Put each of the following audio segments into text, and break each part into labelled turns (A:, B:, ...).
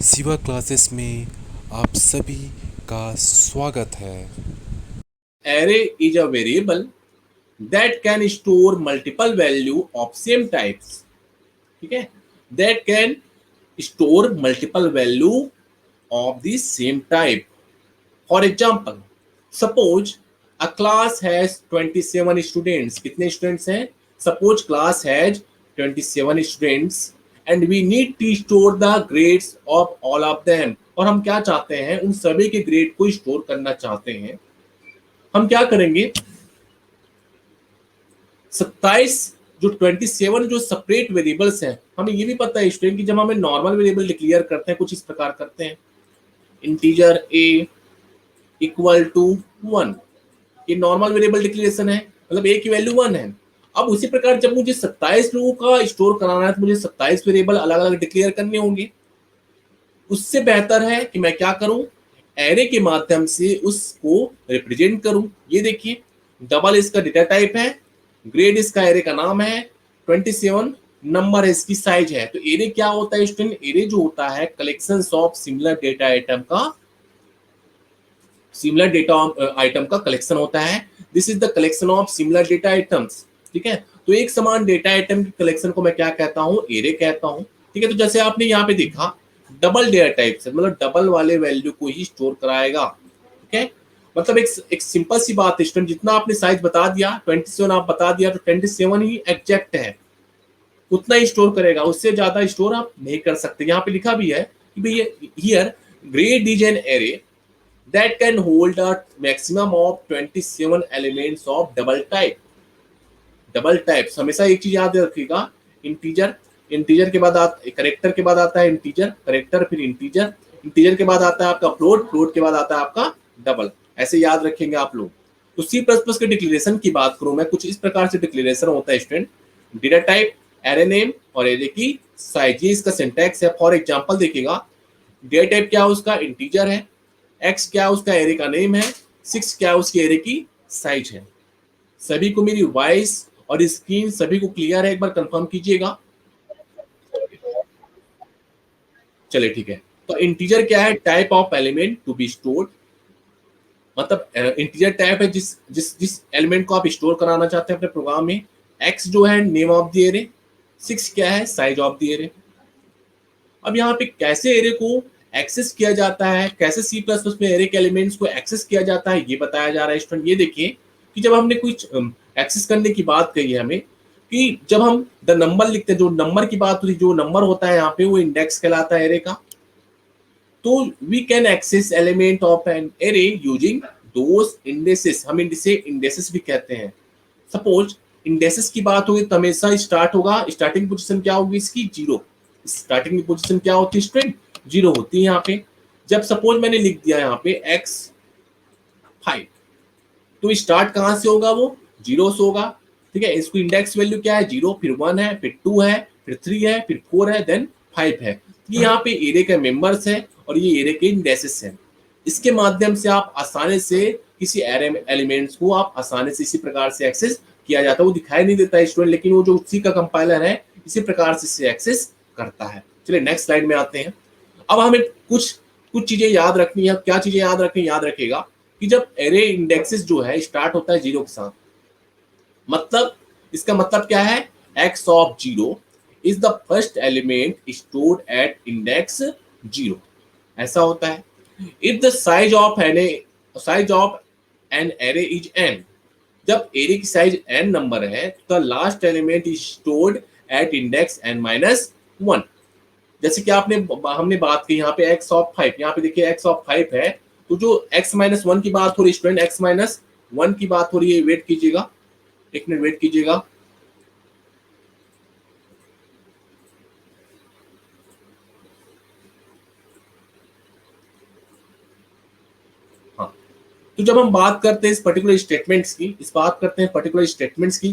A: Shiva classes में आप सभी का स्वागत है।
B: Array is a variable that can store multiple value of same types. ठीक है, that can store multiple value of the same type. For example, suppose a class has 27 students. कितने students हैं? Suppose class has 27 students and we need to store the grades of all of them. और हम क्या चाहते हैं, उन सभी के ग्रेड को स्टोर करना चाहते हैं। हम क्या करेंगे, 27 जो 27 जो सेपरेट वेरिएबल्स हैं, हमें ये भी पता है स्टूडेंट कि जब हमें नॉर्मल वेरिएबल डिक्लेयर करते हैं कुछ इस प्रकार करते हैं, इंटीजर a इक्वल टू 1। ये नॉर्मल वेरिएबल डिक्लेरेशन है, मतलब a की वैल्यू 1 है। अब उसी प्रकार जब मुझे 27 लोगों का स्टोर कराना है तो मुझे 27 वेरिएबल अलग अलग डिक्लेयर करने होंगे। उससे बेहतर है कि मैं क्या करूं, एरे के माध्यम से उसको रिप्रेजेंट करूं। ये देखिए, डबल इसका डेटा टाइप है, ग्रेड इसका एरे का नाम है, 27 नंबर है, इसकी साइज है। तो एरे क्या होता है स्टूडेंट, एरे जो होता है collection of similar data item का कलेक्शन होता है। This is the collection of similar data items. ठीक है, तो एक समान डेटा आइटम की कलेक्शन को मैं क्या कहता हूं, एरे कहता हूं। ठीक है, तो जैसे आपने यहाँ पे देखा डबल डेटा टाइप से, मतलब डबल वाले वैल्यू को ही स्टोर कराएगा। ठीक है, मतलब एक सिंपल सी बात है स्टूडेंट, जितना आपने साइज बता दिया 27 आप बता दिया, तो 27 ही एग्जैक्ट है, उतना ही स्टोर करेगा, उससे ज्यादा स्टोर आप नहीं कर सकते। यहाँ पे लिखा भी है कि भाई here grade is an array that can hold a maximum of 27 elements of double type. Double types हमेशा एक चीज याद रखिएगा, इंटीजर, इंटीजर के बाद करेक्टर के बाद आता है इंटीजर, करेक्टर फिर इंटीजर, इंटीजर के बाद आता है आपका फ्लोट, फ्लोट के बाद आता है आपका डबल। ऐसे याद रखेंगे आप लोग। तो सी प्लस प्लस के डिक्लेरेशन की बात करूं मैं, कुछ इस प्रकार से डिक्लेरेशन होता है student, data type, array name और एरे की साइज, ये इसका सिंटैक्स है। फॉर एग्जांपल देखिएगा, डेटा टाइप क्या है उसका, इंटीजर है, एक्स क्या है उसका एरे का नेम है, 6 क्या है उसकी एरे की साइज है। सभी को मेरी वॉइस और स्क्रीन सभी को क्लियर है, एक बार कंफर्म कीजिएगा। चलिए ठीक है, तो इंटीजर क्या है, type of element to be stored, मतलब इंटीजर टाइप है जिस जिस जिस एलिमेंट को आप स्टोर कराना चाहते हैं अपने प्रोग्राम में। एक्स जो है नेम ऑफ द एरे, 6 क्या है साइज ऑफ द एरे। अब यहाँ पे कैसे एरे को एक्सेस किया जाता है, कैसे सी प्लस प्लस में एरे के एलिमेंट्स को एक्सेस किया जाता है, ये बताया जा रहा है स्टूडेंट। ये देखिए कि जब हमने कुछ एक्सेस करने की बात कही है हमें, कि जब हम द नंबर लिखते हैं, जो नंबर की बात हुई, जो नंबर होता है यहाँ पे वो इंडेक्स कहलाता है एरे का। तो we can access element of an array using those indexes, हम इसे इंडेसेस भी कहते हैं। सपोज इंडेसेस की बात होगी तो हमेशा स्टार्ट होगा, स्टार्टिंग पोजीशन क्या होगी इसकी, जीरो। स्टार्टिंग की पोजीशन क्या होती है स्टूडेंट, जीरो होती है यहाँ पे। जब सपोज मैंने लिख दिया यहाँ पे x5, तो स्टार्ट कहां से होगा, वो जीरो से होगा। ठीक है, इसको इंडेक्स वैल्यू क्या है, जीरो, फिर 1 है, फिर 2 है, फिर 3 है, फिर 4 है, देन 5 है। ये यहाँ पे एरे के मेंबर्स है और ये एरे के इंडेसेस है। इसके माध्यम से आप आसानी से किसी एरे एलिमेंट्स को आप आसानी से इसी प्रकार से एक्सेस किया जाता है। वो दिखाई नहीं देता है स्टूडेंट, लेकिन वो जो उसी का कंपाइलर है इसी प्रकार से इसे एक्सेस करता है। चलिए नेक्स्ट स्लाइड में आते हैं। अब हमें कुछ कुछ चीजें याद रखनी है। क्या चीजें याद रखनी, याद रखेगा कि जब एरे इंडेक्सेस जो है स्टार्ट होता है जीरो के साथ, मतलब इसका मतलब क्या है, x of zero is the first element stored at index zero, ऐसा होता है। If the size of an array is n, जब एरे की साइज n नंबर है तो last element is stored at index n minus 1। जैसे कि हमने बात की यहाँ पे x ऑफ 5, यहाँ पे देखिए x ऑफ 5 है, तो जो x माइनस 1 की बात हो रही है स्टूडेंट, x माइनस 1 की बात हो रही है, वेट कीजिएगा, एक मिनट वेट कीजिएगा। हाँ, तो जब हम बात करते हैं इस पर्टिकुलर स्टेटमेंट्स की,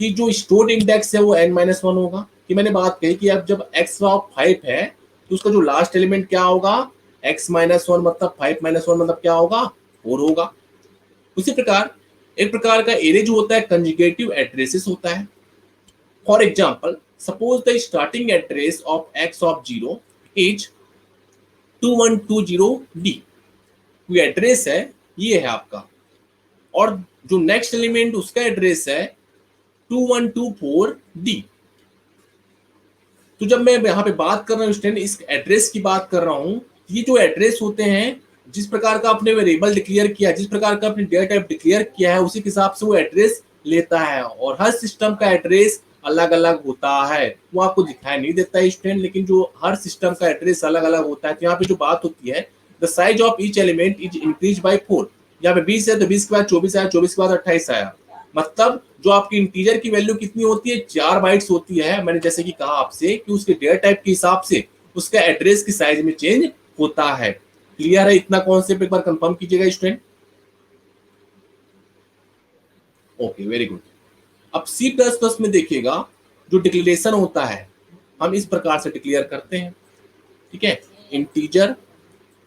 B: कि जो स्टोर्ड इंडेक्स है वो n माइनस 1 होगा। कि मैंने बात कही कि अब जब x ऑफ 5 है तो उसका जो लास्ट एलिमेंट क्या होगा, x माइनस 1, मतलब 5 माइनस 1 मतलब क्या होगा, 4 होगा। उसी प्रकार एक प्रकार का एरे जो होता है कंजुगेटिव एड्रेसेस होता है। For example, suppose the starting address of x of 0 is 2120D कोई एड्रेस है, ये है आपका, और जो नेक्स्ट एलिमेंट उसका एड्रेस है 2124D। तो जब मैं यहाँ पे बात कर रहा हूँ स्टूडेंट, इस एड्रेस की बात कर रहा हूँ, ये जो एड्रेस होते हैं, जिस प्रकार का आपने वेरिएबल डिक्लेयर किया, जिस प्रकार का आपने डेटा टाइप डिक्लेयर किया है, उसी के हिसाब से वो एड्रेस लेता है। और हर सिस्टम का एड्रेस अलग अलग होता है, वो आपको दिखाई नहीं देता है स्टूडेंट, लेकिन जो हर सिस्टम का एड्रेस अलग अलग होता है। तो यहाँ पे जो बात होती है, the size of each element is increase by 4। यहाँ पे 20 है तो 20 के बाद 24 आया, 24 के बाद 28 आया। मतलब जो आपकी इंटीजर की वैल्यू कितनी होती है, 4 बाइट्स होती है। मैंने जैसे कि कहा आपसे कि उसके डेटा टाइप के हिसाब से उसका एड्रेस की साइज में चेंज होता है। क्लियर है? इतना कॉन्सेप्ट एक बार कंफर्म कीजिएगा स्टूडेंट। Okay, very good. अब C++ में देखिएगा, जो डिक्लेरेशन होता है हम इस प्रकार से डिक्लेयर करते हैं, ठीक है। इंटीजर,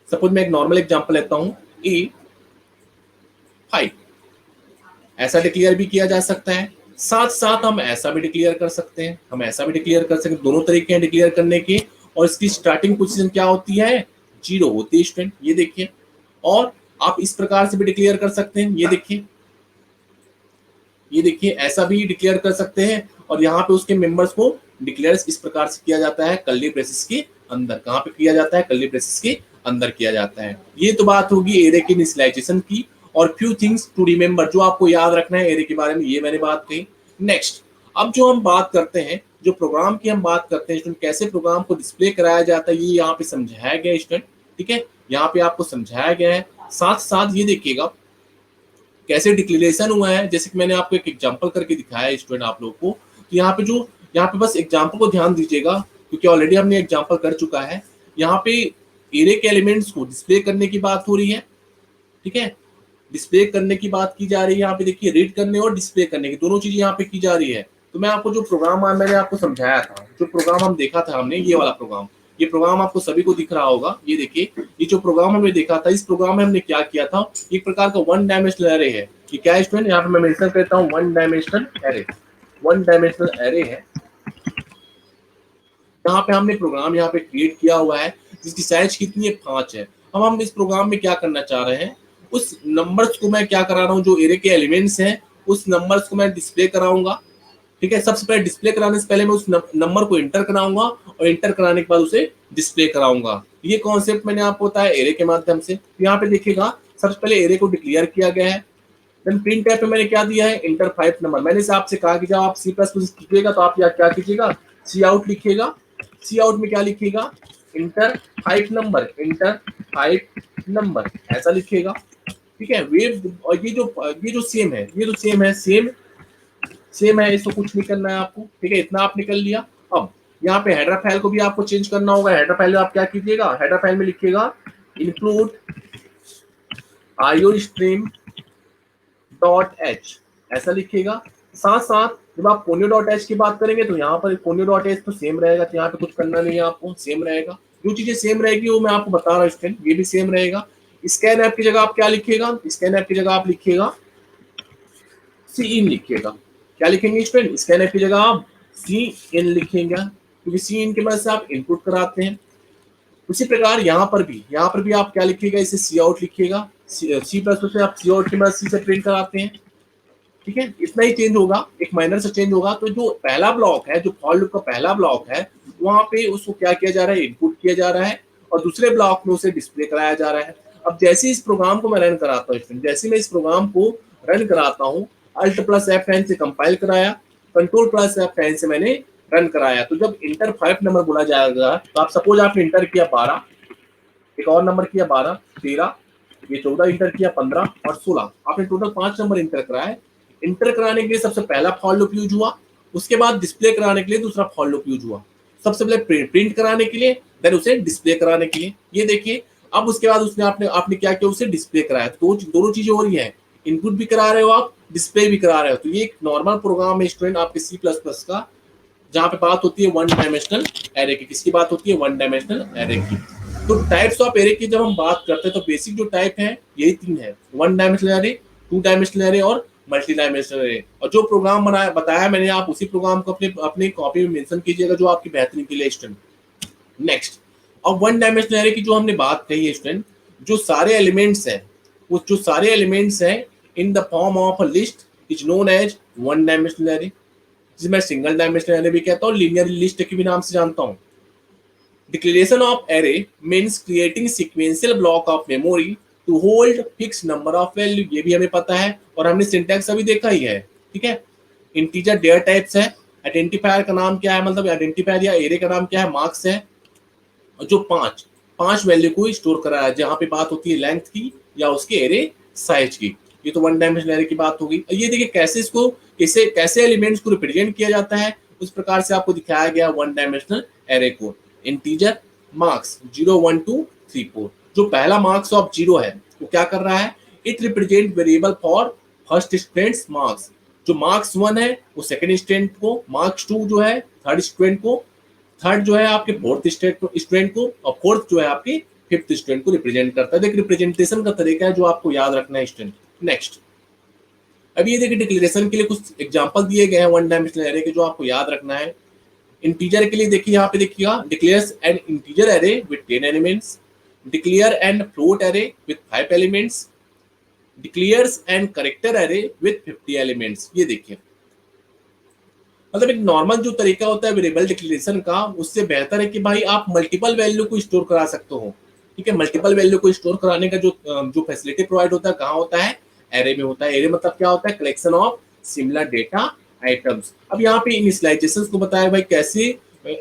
B: सपोज मैं एक नॉर्मल एग्जांपल लेता हूं, A5, ऐसा डिक्लेयर भी किया जा सकता है। साथ साथ हम ऐसा भी डिक्लेयर कर सकते हैं, हम ऐसा भी डिक्लेयर कर सकते हैं। दोनों तरीके हैं डिक्लेयर करने के। और इसकी स्टार्टिंग पोजीशन क्या होती है, 0 होती है स्टूडेंट, ये देखिए। और आप इस प्रकार से भी डिक्लेयर कर सकते हैं, ये देखिए, ये देखिए, ऐसा भी डिक्लेयर कर सकते हैं। और यहाँ पे उसके मेंबर्स को डिक्लेयर इस प्रकार से किया जाता है, कर्ली ब्रेसेस के अंदर। कहाँ पे किया जाता है, कर्ली ब्रेसेस के अंदर किया जाता है। ये तो बात होगी एरे की इनिशियलाइजेशन की। और फ्यू थिंग्स टू रिमेंबर, जो आपको याद रखना है एरे के बारे में, ये मैंने बात कही। नेक्स्ट, अब जो हम बात करते हैं, जो प्रोग्राम की हम बात करते हैं स्टूडेंट, कैसे प्रोग्राम को डिस्प्ले कराया जाता है, ये यहाँ पे समझाया गया है स्टूडेंट, ठीक है। यहाँ पे आपको समझाया गया है। साथ साथ ये देखिएगा कैसे डिक्लेरेशन हुआ है, जैसे कि मैंने आपको एक एग्जांपल करके दिखाया है स्टूडेंट आप लोग को। तो यहाँ पे बस एग्जांपल को ध्यान दीजिएगा, क्योंकि ऑलरेडी हमने एग्जांपल कर चुका है। यहाँ पे एरे के एलिमेंट्स को डिस्प्ले करने की बात हो रही है, ठीक है। डिस्प्ले करने की बात की जा रही है। यहाँ पे देखिए, रीड करने और डिस्प्ले करने की दोनों चीजें यहाँ पे की जा रही है। तो मैं आपको जो प्रोग्राम मैंने आपको समझाया था, जो प्रोग्राम हम देखा था हमने, ये वाला प्रोग्राम, ये प्रोग्राम आपको सभी को दिख रहा होगा। ये देखिए, ये जो प्रोग्राम हमने देखा था, इस प्रोग्राम में हमने क्या किया था, एक प्रकार का वन डायमेंशनल एरे है। कि क्या स्टूडेंट, यहाँ पे मैं मेंशन करता हूँ, one dimensional array, one dimensional array है। यहाँ पे हमने प्रोग्राम यहाँ पे क्रिएट किया हुआ है, जिसकी साइज कितनी है, 5 है। अब हम इस प्रोग्राम में क्या करना चाह रहे हैं, उस नंबर्स को मैं क्या करा रहा हूँ, जो एरे के एलिमेंट्स हैं, उस नंबर्स को मैं डिस्प्ले कराऊंगा, ठीक है। सबसे पहले डिस्प्ले कराने से पहले मैं उस नंबर को इंटर कराऊंगा, और इंटर कराने के बाद उसे डिस्प्ले कराऊंगा। ये कॉन्सेप्ट मैंने आपको बताया एरे के माध्यम से। यहाँ पे देखिएगा, सबसे पहले एरे को डिक्लेयर किया गया है। देन प्रिंट टाइप में मैंने क्या दिया है, इंटर 5 नंबर। मैंने इसे आपसे कहा कि जब आप C++ लिखिएगा तो आप क्या कीजिएगा, सी आउट लिखिएगा। सी आउट में क्या लिखिएगा, इंटर 5 नंबर, इंटर 5 नंबर, ऐसा लिखिएगा, ठीक है। वेव, और ये जो सेम है, ये जो सेम है, सेम है, इसको कुछ नहीं करना है आपको, ठीक है। इतना आप निकल लिया। अब यहाँ पे हेडर फाइल को भी आपको चेंज करना होगा। हेडर फाइल में आप क्या कीजिएगा, हेडर फाइल में लिखिएगा इंक्लूड iostream.h, ऐसा लिखिएगा। साथ साथ जब आप conio.h की बात करेंगे तो यहाँ पर conio.h तो सेम रहेगा, तो यहाँ पे कुछ करना नहीं है आपको, सेम रहेगा। जो चीजें सेम रहेगी वो मैं आपको बता रहा हूँ स्टूडेंट, ये भी सेम रहेगा। स्कैन ऐप की जगह आप क्या लिखिएगा, स्कैन ऐप की जगह आप लिखिएगा सी इन लिखिएगा। क्या लिखेंगे स्टूडेंट, स्कैन ऐप की जगह आप सी इन लिखेंगे, क्योंकि सी इन की मदद से आप इनपुट कराते हैं। उसी प्रकार यहाँ पर भी आप क्या लिखिएगा, इसे सी आउट लिखिएगा। C++ से आप सी आउट की मदद से प्रिंट कराते हैं, ठीक है। इतना ही चेंज होगा, एक माइनर से चेंज होगा। तो जो पहला ब्लॉक है, जो फॉर लूप का पहला ब्लॉक है, वहां पे उसको क्या किया जा रहा है, इनपुट किया जा रहा है, और दूसरे ब्लॉक में उसे डिस्प्ले कराया जा रहा है। अब जैसे इस प्रोग्राम को मैं रन कराता हूँ, जैसे मैं इस प्रोग्राम को रन कराता हूँ, Alt+F9 से कंपाइल कराया, Ctrl+F9 से मैंने रन कराया। तो जब इंटर 5 नंबर बोला जाएगा, तो आप सपोज आपने इंटर किया 12, एक और नंबर किया 12, 13, ये 14 इंटर किया, 15 और 16, आपने टोटल 5 नंबर इंटर कराए। इंटर कराने के लिए सबसे पहला फॉर लूप यूज हुआ, उसके बाद डिस्प्ले कराने के लिए दूसरा फॉर लूप यूज हुआ। सबसे पहले प्रिंट कराने के लिए, देन उसे डिस्प्ले कराने के लिए। ये देखिए, अब उसके बाद उसने आपने क्या किया, उसे डिस्प्ले कराया। तो दोनों चीजें हो रही है, इनपुट भी करा रहे हो आप, डिस्प्ले भी करा रहे हो। तो ये एक नॉर्मल प्रोग्राम है स्टूडेंट आपके C++ का, जहाँ पे बात होती है वन डायमेंशनल एरे की। किसकी बात होती है, वन डायमेंशनल एरे की। तो टाइप्स ऑफ एरे की जब हम बात करते हैं, तो बेसिक जो टाइप है यही 3 है, one dimensional array, two dimensional array और मल्टी डायमेंशनल एरे। और जो प्रोग्राम बताया मैंने, आप उसी प्रोग्राम को अपने कॉपी में मेंशन कीजिएगा, जो आपकी बेहतरी के लिए स्टूडेंट। नेक्स्ट, अब वन डायमेंशनल एरे की जो हमने बात कही है स्टूडेंट, जो सारे एलिमेंट्स हैं, वो जो सारे एलिमेंट्स हैं in the form of a list is known as one dimensional array, जिसे मैं सिंगल डायमेंशनल एरे भी कहता हूँ, लीनियर लिस्ट के भी नाम से जानता हूँ। Declaration of array means creating sequential block of memory to hold fixed number of value, ये भी हमें पता है और हमने सिंटैक्स अभी देखा ही है, ठीक है। इंटीजर डेटा टाइप्स है, आइडेंटिफायर का नाम क्या है, मतलब आइडेंटिफायर या एरे का नाम क्या है, मार्क्स है, और जो पांच पांच वैल्यू को स्टोर करा है, जहां पे बात होती है लेंथ की या उसके एरे साइज की। ये तो वन डायमेंशनल एरे की बात होगी। ये देखिए कैसे इसको कैसे एलिमेंट्स को रिप्रेजेंट किया जाता है, उस प्रकार से आपको दिखाया गया वन डायमेंशनल एरे को। इंटीजर मार्क्स 0 1 2 3 4, जो पहला मार्क्स ऑफ 0 है वो क्या कर रहा है, it represent variable for first students marks. जो मार्क्स 1 है वो सेकंड स्टूडेंट को, मार्क्स 2 जो है थर्ड स्टूडेंट को, थर्ड जो है आपके फोर्थ स्टूडेंट को, और फोर्थ जो है आपके फिफ्थ स्टूडेंट को रिप्रेजेंट करता है। देखिए रिप्रेजेंटेशन का तरीका है जो आपको याद रखना है स्टूडेंट। नेक्स्ट, अब ये देखिए डिक्लेरेशन के लिए कुछ एग्जांपल दिए गए हैं वन डायमेंशनल एरे के, जो आपको याद रखना है। इंटीजर के लिए देखिए यहाँ पे देखिएगा, declares N integer array with 10 elements, declare and float array with 5 elements, declares and character array with 50 elements. ये देखिए मतलब एक नॉर्मल जो तरीका होता है वेरिएबल डिक्लेरेशन का, उससे बेहतर है कि भाई आप मल्टीपल वैल्यू को स्टोर करा सकते हो, ठीक है। मल्टीपल वैल्यू को स्टोर कराने का जो फैसिलिटी प्रोवाइड होता है, कहाँ होता है, एरे में होता है। एरे मतलब क्या होता है, collection of similar data items. अब यहाँ पे इनिशियलाइजेशंस को बताया भाई कैसे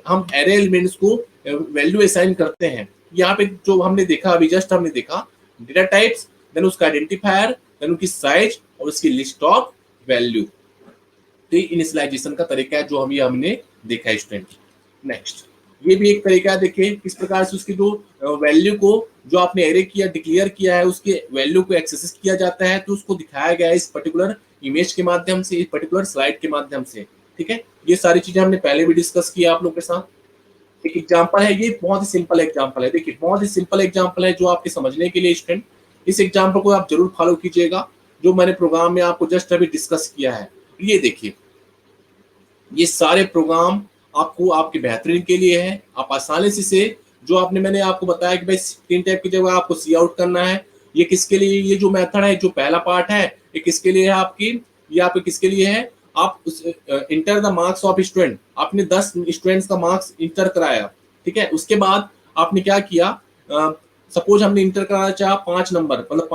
B: हम एरे एलिमेंट्स को वैल्यू असाइन करते हैं। यहाँ पे जो हमने देखा अभी जस्ट हमने देखा डेटा टाइप्स, देन उसका आइडेंटिफायर, देन उनकी साइज और उसकी लिस्ट ऑफ वैल्यू। तो इनिशियलाइजेशन का तरीका है जो हमने देखा है स्टूडेंट। नेक्स्ट, ये भी एक तरीका है, देखिए किस प्रकार से उसकी जो वैल्यू को जो आपने एरे किया डिक्लेयर किया है उसके वैल्यू को एक्सेस किया जाता है, तो उसको दिखाया गया है इस पर्टिकुलर इमेज के माध्यम से, इस पर्टिकुलर स्लाइड के माध्यम से, ठीक है। ये सारी चीजें हमने पहले भी डिस्कस किया आप लोग के साथ। एक एग्जांपल है, ये बहुत ही सिंपल एग्जांपल है, देखिए बहुत ही सिंपल एग्जांपल है जो आपके समझने के लिए स्टूडेंट, इस एग्जांपल को आप जरूर फॉलो कीजिएगा जो मैंने प्रोग्राम में आपको जस्ट अभी डिस्कस किया है। ये देखिए ये सारे प्रोग्राम आपको आपके बेहतरीन के लिए है। आप आसानी से जो मैंने आपको बताया कि भाई स्क्रीन टैब की जगह आपको सी आउट करना है, ये किसके लिए, ये जो मेथड है जो पहला पार्ट है ये किसके लिए है आपकी, ये आपके किसके लिए है, आप enter the marks of student, आपने 10 स्टूडेंट्स का मार्क्स इंटर कराया, ठीक है। उसके बाद आपने क्या किया, सपोज हमने इंटर कराना चाहा 5 नंबर, मतलब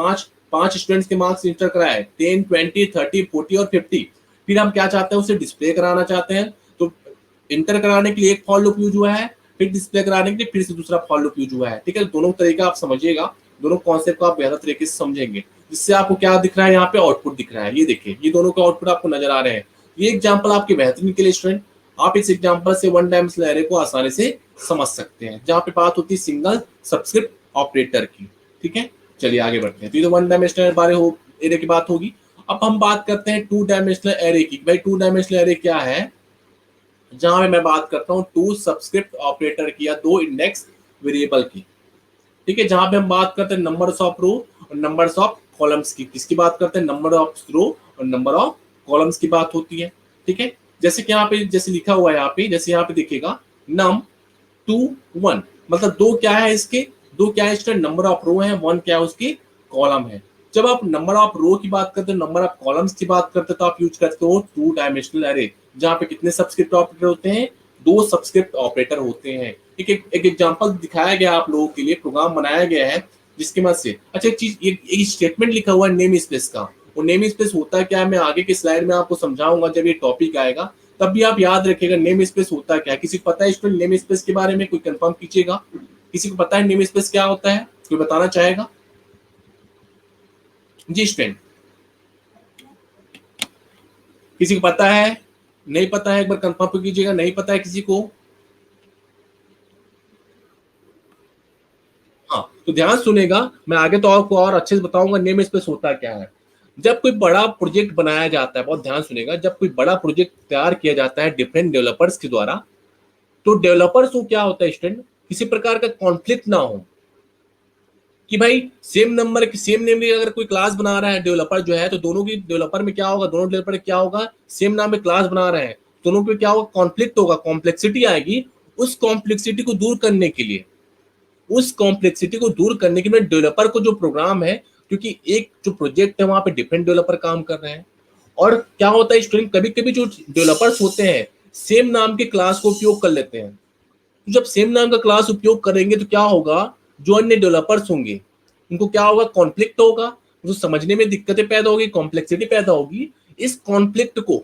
B: पांच स्टूडेंट्स के मार्क्स इंटर कराए, 10 20 30 40 और 50। फिर हम क्या चाहते हैं, उसे डिस्प्ले कराना चाहते हैं, तो इंटर कराने के लिए एक फॉर लूप यूज हुआ है, फिर डिस्प्ले कराने के लिए फिर से दूसरा फॉर लूप यूज हुआ है, ठीक है। दोनों तरीका आप समझिएगा, दोनों कॉन्सेप्ट को आप बेहतर तरीके से समझेंगे, जिससे आपको क्या दिख रहा है, यहाँ पे आउटपुट दिख रहा है। ये देखिए ये दोनों का आउटपुट आपको नजर आ रहे हैं। ये एग्जांपल आपके बेहतरीन के लिए स्टूडेंट, आप इस एग्जांपल से वन डायमेंशनल एरे को आसानी से समझ सकते हैं, जहाँ पे बात होती है सिंगल सबस्क्रिप्ट ऑपरेटर की, ठीक है। चलिए आगे बढ़ते हैं। तो ये तो वन डायमेंशनल एरे की बात होगी। अब हम बात करते हैं टू डायमेंशनल एरे की। भाई टू डायमेंशनल एरे क्या है, जहां मैं बात करता हूं टू सबस्क्रिप्ट ऑपरेटर की या 2 इंडेक्स वेरिएबल की, ठीक है। जहां पे हम बात करते हैं नंबर्स ऑफ रो और नंबर्स ऑफ कॉलम्स की। किसकी बात करते हैं, नंबर ऑफ रो और नंबर ऑफ कॉलम्स की बात होती है, ठीक है। जैसे कि यहाँ पे जैसे लिखा हुआ है, यहाँ पे जैसे यहाँ पे देखिएगा num 2 1, मतलब दो क्या है इसके, दो क्या है इसका नंबर ऑफ रो है, 1 क्या है उसकी कॉलम है। जब आप नंबर ऑफ रो की बात करते हो, नंबर ऑफ कॉलम्स की बात करते हो, तो आप यूज करते हो टू डायमेंशनल एरे, जहां पे कितने सबस्क्रिप्ट ऑपरेटर होते हैं, 2 सबस्क्रिप्ट ऑपरेटर होते हैं। एक एग्जांपल दिखाया गया आप लोगों के लिए, प्रोग्राम बनाया गया है जिसके मदद से, अच्छा एक चीज, एक स्टेटमेंट लिखा हुआ है नेम स्पेस का। वो नेम स्पेस होता क्या है, मैं आगे की स्लाइड में आपको समझाऊंगा जब ये टॉपिक आएगा, तब भी आप याद रखिएगा नेम स्पेस होता क्या है। किसी को पता है स्टूडेंट नेम स्पेस के बारे में, कोई कंफर्म कीजिएगा, किसी को पता है नेम स्पेस क्या होता है, कोई बताना चाहेगा? जी स्टूडेंट, किसी को पता है, नहीं पता है, एक बार कंफर्म कीजिएगा। नहीं पता है किसी को? हाँ तो ध्यान सुनेगा, मैं आगे तो आपको और अच्छे से बताऊंगा नेम स्पेस होता क्या है। जब कोई बड़ा प्रोजेक्ट बनाया जाता है, बहुत ध्यान सुनेगा, जब कोई बड़ा प्रोजेक्ट तैयार किया जाता है डिफरेंट डेवलपर्स के द्वारा, तो डेवलपर्स को क्या होता है स्टूडेंट, किसी प्रकार का कॉन्फ्लिक्ट ना हो कि भाई सेम नंबर की सेम नेम की अगर कोई क्लास बना रहा है डेवलपर जो है, तो दोनों की डेवलपर में क्या होगा, दोनों डेवलपर क्या होगा, सेम नाम में क्लास बना रहे हैं, दोनों पे क्या होगा, कॉन्फ्लिक्ट होगा, कॉम्प्लेक्सिटी आएगी। उस कॉम्प्लेक्सिटी को दूर करने के लिए उस कॉम्प्लेक्सिटी को दूर करने के लिए डेवलपर को जो प्रोग्राम है, क्योंकि एक जो प्रोजेक्ट है वहां पे डिफरेंट डेवलपर काम कर रहे हैं, और क्या होता है स्टूडेंट, कभी कभी जो डेवलपर्स होते हैं सेम नाम के क्लास को उपयोग कर लेते हैं। तो जब सेम नाम का क्लास उपयोग करेंगे तो क्या होगा, जो अन्य डेवलपर्स होंगे उनको क्या होगा, कॉन्फ्लिक्ट होगा, उनको समझने में दिक्कतें पैदा होगी, कॉम्प्लेक्सिटी पैदा होगी। इस कॉन्फ्लिक्ट को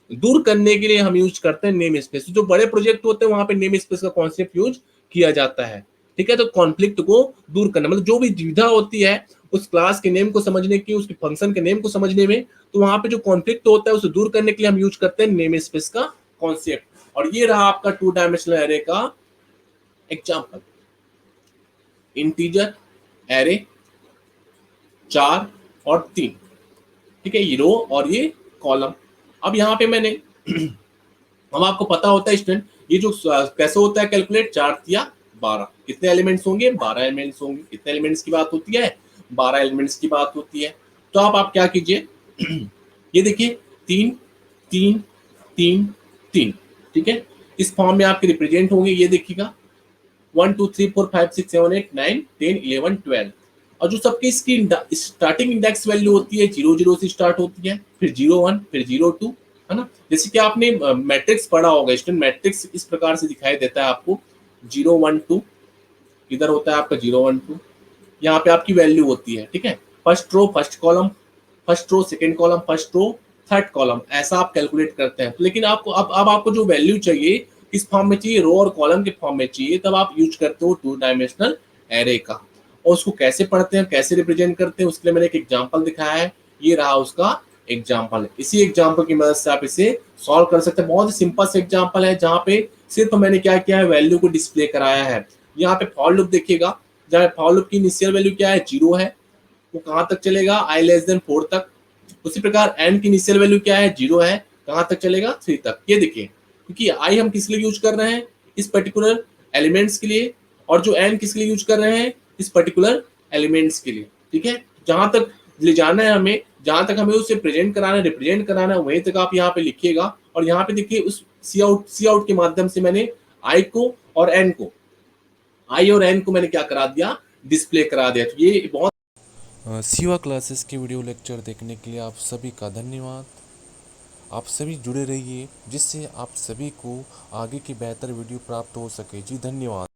B: दूर करने के लिए हम यूज करते हैं नेम स्पेस। जो बड़े प्रोजेक्ट होते हैं वहां पे नेम स्पेस का कॉन्सेप्ट यूज किया जाता है। ठीक है, तो कॉन्फ्लिक्ट को दूर करना मतलब जो भी दुविधा होती है उस क्लास के नेम को समझने की, उसके फंक्शन के नेम को समझने में, तो वहां पे जो कॉन्फ्लिक्ट होता है उसे दूर करने के लिए हम यूज करते हैं नेम स्पेस का कॉन्सेप्ट। और ये रहा आपका 2 डायमेंशनल एरे का एग्जाम्पल। इंटीजर एरे 4 और 3, ठीक है, ये रो और ये कॉलम। अब यहाँ पे मैंने हम आपको पता होता है स्टूडेंट, ये जो कैसे होता है कैलकुलेट, 4 या 12, कितने एलिमेंट्स होंगे, 12 एलिमेंट्स होंगे। कितने एलिमेंट्स की बात होती है, 12 एलिमेंट्स की बात होती है। तो आप क्या कीजिए, ये देखिए 3 3 3 3, ठीक है, इस फॉर्म में आपके रिप्रेजेंट होंगे। ये देखिएगा 1 2 3 4 5 6 7 8 9 10 11 12, और जो सबकी इसकी स्टार्टिंग इंडेक्स वैल्यू होती है 0 0 से स्टार्ट होती है, फिर 0 1, फिर 0 2, है ना। जैसे कि आपने मैट्रिक्स पढ़ा होगा स्टूडेंट, मैट्रिक्स इस प्रकार से दिखाई देता है आपको, 0 1 2, इधर होता है आपका 0 1 2, यहाँ पे आपकी वैल्यू होती है, ठीक है। First row first column, first row second column, first row third column, ऐसा आप कैलकुलेट करते हैं। लेकिन आपको अब आपको जो वैल्यू चाहिए किस फॉर्म में चाहिए, रो और कॉलम के फॉर्म में चाहिए, तब आप यूज करते हो 2 डायमेंशनल एरे का। और उसको कैसे पढ़ते हैं, कैसे रिप्रेजेंट करते हैं, उसके लिए मैंने एक एग्जांपल दिखाया है। ये रहा उसका एग्जांपल। इसी एग्जांपल की मदद से आप इसे सॉल्व कर सकते हैं। बहुत ही सिंपल सा एग्जांपल है जहाँ पे सिर्फ मैंने क्या किया है, वैल्यू को डिस्प्ले कराया है। यहाँ पे फॉर लूप देखिएगा, जहाँ फॉर लूप की इनिशियल वैल्यू क्या है, 0 है, वो कहाँ तक चलेगा, i लेस देन 4 तक। उसी प्रकार n की इनिशियल वैल्यू क्या है, 0 है, कहाँ तक चलेगा, 3 तक। ये देखिए, क्योंकि i हम किस लिए यूज कर रहे हैं, इस पर्टिकुलर एलिमेंट्स के लिए, और जो n किस लिए यूज कर रहे हैं, इस पर्टिकुलर एलिमेंट्स के लिए। ठीक है, जहां तक ले जाना है हमें, जहां तक हमें उसे प्रेजेंट कराना है, रिप्रेजेंट कराना है, वहीं तक आप यहाँ पे लिखिएगा। और यहाँ पे देखिए उस सी आउट के माध्यम से मैंने i को और n को, i और n को मैंने क्या करा दिया, डिस्प्ले करा दिया। तो ये बहुत
A: सिवा क्लासेस के वीडियो लेक्चर देखने के लिए आप सभी का धन्यवाद। आप सभी जुड़े रहिए जिससे आप सभी को आगे की बेहतर वीडियो प्राप्त हो सके। जी धन्यवाद।